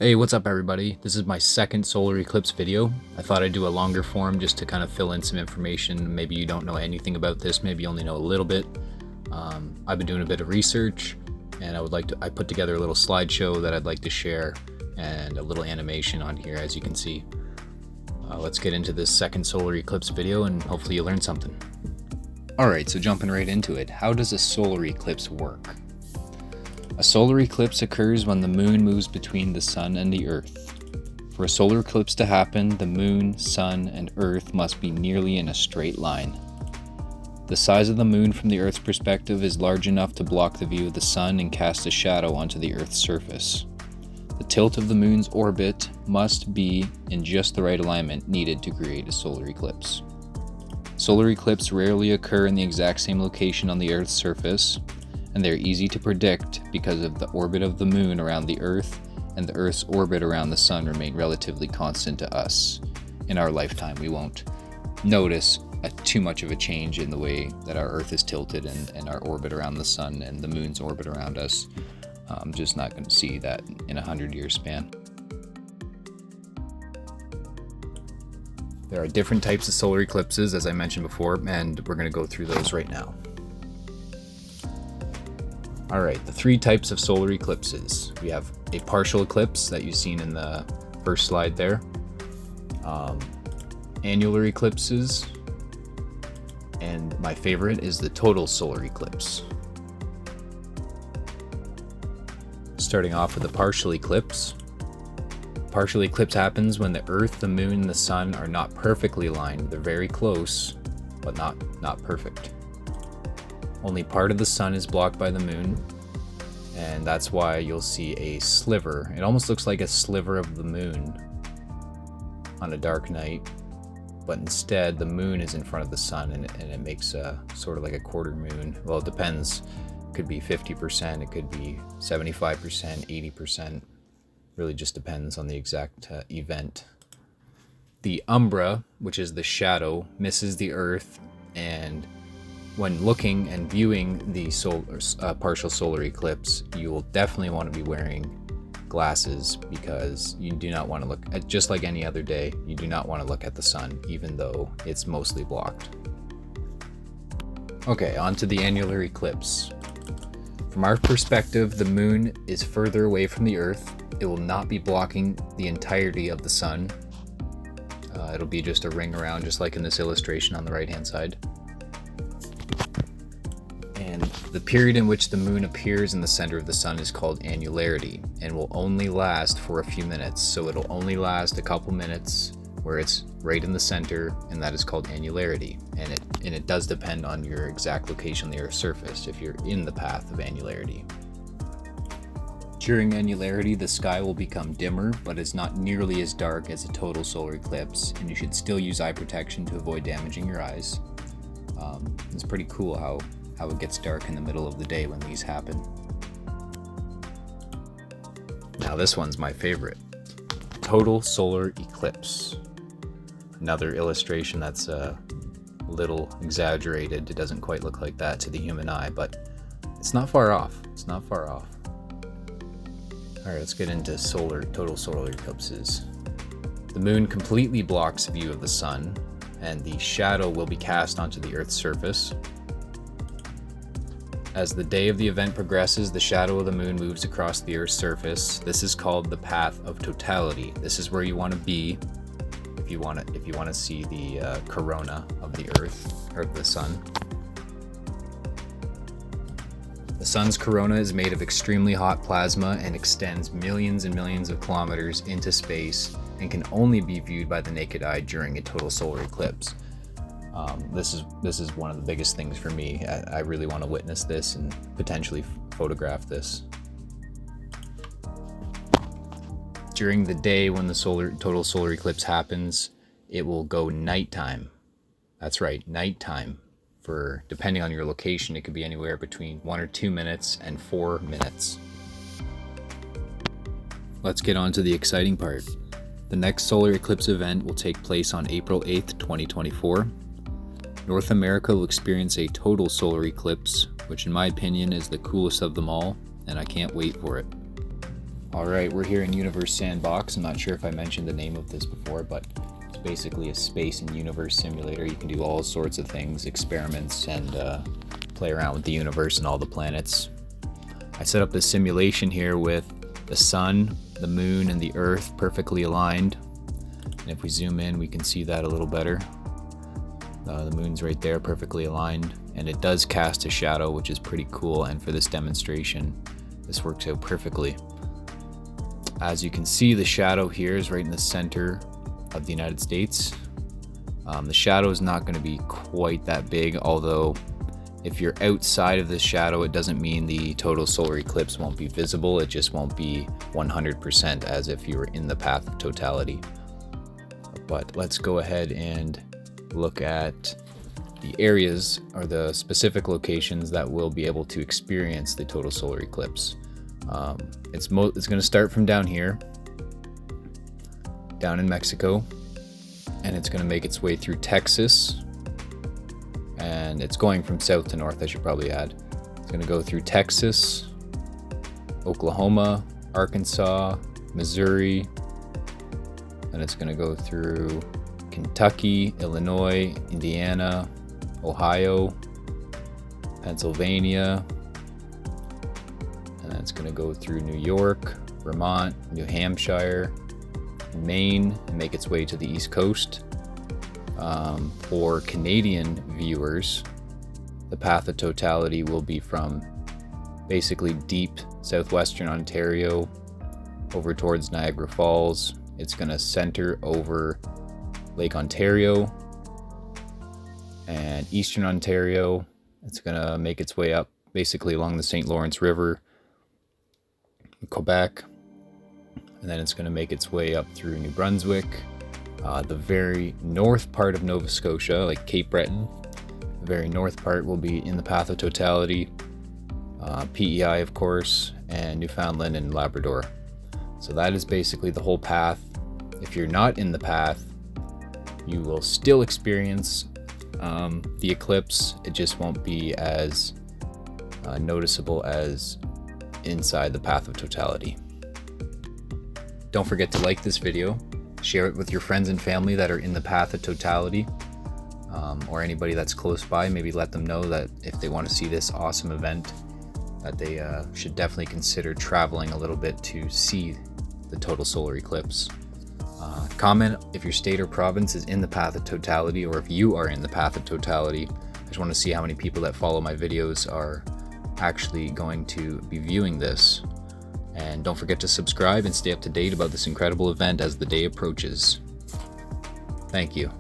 Hey, what's up everybody? This is my second solar eclipse video. I thought I'd do a longer form just to kind of fill in some information. Maybe you don't know anything about this, maybe you only know a little bit. I've been doing a bit of research and I put together a little slideshow that I'd like to share and a little animation on here, as you can see. Let's get into this second solar eclipse video and hopefully you learned something. Alright, so jumping right into it, how does a solar eclipse work? A solar eclipse occurs when the moon moves between the sun and the earth. For a solar eclipse to happen, the moon, sun, and earth must be nearly in a straight line. The size of the moon from the earth's perspective is large enough to block the view of the sun and cast a shadow onto the earth's surface. The tilt of the moon's orbit must be in just the right alignment needed to create a solar eclipse. Solar eclipses rarely occur in the exact same location on the earth's surface, and they're easy to predict because of the orbit of the moon around the earth and the earth's orbit around the sun remain relatively constant to us. In our lifetime, we won't notice too much of a change in the way that our earth is tilted and our orbit around the sun and the moon's orbit around us. I'm just not going to see that in a 100-year span. There are different types of solar eclipses, as I mentioned before, and we're going to go through those right now. Alright, the three types of solar eclipses. We have a partial eclipse that you've seen in the first slide there, annular eclipses, and my favorite is the total solar eclipse. Starting off with a partial eclipse. Partial eclipse happens when the Earth, the Moon, and the Sun are not perfectly aligned. They're very close, but not perfect. Only part of the sun is blocked by the moon, and that's why you'll see a sliver. It almost looks like a sliver of the moon on a dark night, but instead the moon is in front of the sun and it makes a sort of like a quarter moon. Well, it depends. It could be 50%, it could be 75%, 80%. Really just depends on the exact event. The umbra, which is the shadow, misses the Earth, and when looking and viewing the partial solar eclipse, you will definitely want to be wearing glasses because you do not want to look at, just like any other day, you do not want to look at the sun, even though it's mostly blocked. Okay, on to the annular eclipse. From our perspective, the moon is further away from the Earth. It will not be blocking the entirety of the sun. It'll be just a ring around, just like in this illustration on the right-hand side. And the period in which the moon appears in the center of the sun is called annularity and will only last for a few minutes. So it'll only last a couple minutes where it's right in the center, and that is called annularity. And it does depend on your exact location on the Earth's surface if you're in the path of annularity. During annularity, the sky will become dimmer, but it's not nearly as dark as a total solar eclipse, and you should still use eye protection to avoid damaging your eyes. It's pretty cool how it gets dark in the middle of the day when these happen. Now this one's my favorite. Total solar eclipse. Another illustration that's a little exaggerated. It doesn't quite look like that to the human eye, but it's not far off. It's not far off. Alright, let's get into total solar eclipses. The moon completely blocks view of the sun, and the shadow will be cast onto the Earth's surface. As the day of the event progresses, the shadow of the moon moves across the Earth's surface. This is called the path of totality. This is where you want to be if you want to see the corona of the Earth or the sun. The sun's corona is made of extremely hot plasma and extends millions and millions of kilometers into space and can only be viewed by the naked eye during a total solar eclipse. This is one of the biggest things for me. I really want to witness this and potentially photograph this. During the day when the total solar eclipse happens, it will go nighttime. That's right, nighttime. For, depending on your location, it could be anywhere between 1 or 2 minutes and 4 minutes. Let's get on to the exciting part. The next solar eclipse event will take place on April 8th, 2024. North America will experience a total solar eclipse, which in my opinion is the coolest of them all, and I can't wait for it. Alright, we're here in Universe Sandbox. I'm not sure if I mentioned the name of this before, but it's basically a space and universe simulator. You can do all sorts of things, experiments, and play around with the universe and all the planets. I set up this simulation here with the sun, the moon, and the earth perfectly aligned. And if we zoom in, we can see that a little better. The moon's right there, perfectly aligned, and it does cast a shadow, which is pretty cool, and for this demonstration, this works out perfectly. As you can see, the shadow here is right in the center of the United States. The shadow is not going to be quite that big, although if you're outside of this shadow, it doesn't mean the total solar eclipse won't be visible. It just won't be 100% as if you were in the path of totality. But let's go ahead and look at the areas or the specific locations that will be able to experience the total solar eclipse. It's going to start from down here, down in Mexico, and it's going to make its way through Texas, and it's going from south to north, I should probably add. It's going to go through Texas, Oklahoma, Arkansas, Missouri, and it's going to go through Kentucky, Illinois, Indiana, Ohio, Pennsylvania, and then it's going to go through New York, Vermont, New Hampshire, Maine, and make its way to the East Coast. For Canadian viewers, the path of totality will be from basically deep southwestern Ontario over towards Niagara Falls. It's going to center over Lake Ontario and Eastern Ontario. It's going to make its way up basically along the St. Lawrence River, Quebec, and then it's going to make its way up through New Brunswick, the very north part of Nova Scotia, like Cape Breton. The very north part will be in the path of totality, PEI of course, and Newfoundland and Labrador. So that is basically the whole path. If you're not in the path, you will still experience the eclipse. It just won't be as noticeable as inside the path of totality. Don't forget to like this video, share it with your friends and family that are in the path of totality, or anybody that's close by. Maybe let them know that if they want to see this awesome event, that they should definitely consider traveling a little bit to see the total solar eclipse. Comment if your state or province is in the path of totality, or if you are in the path of totality. I just want to see how many people that follow my videos are actually going to be viewing this. And don't forget to subscribe and stay up to date about this incredible event as the day approaches. Thank you.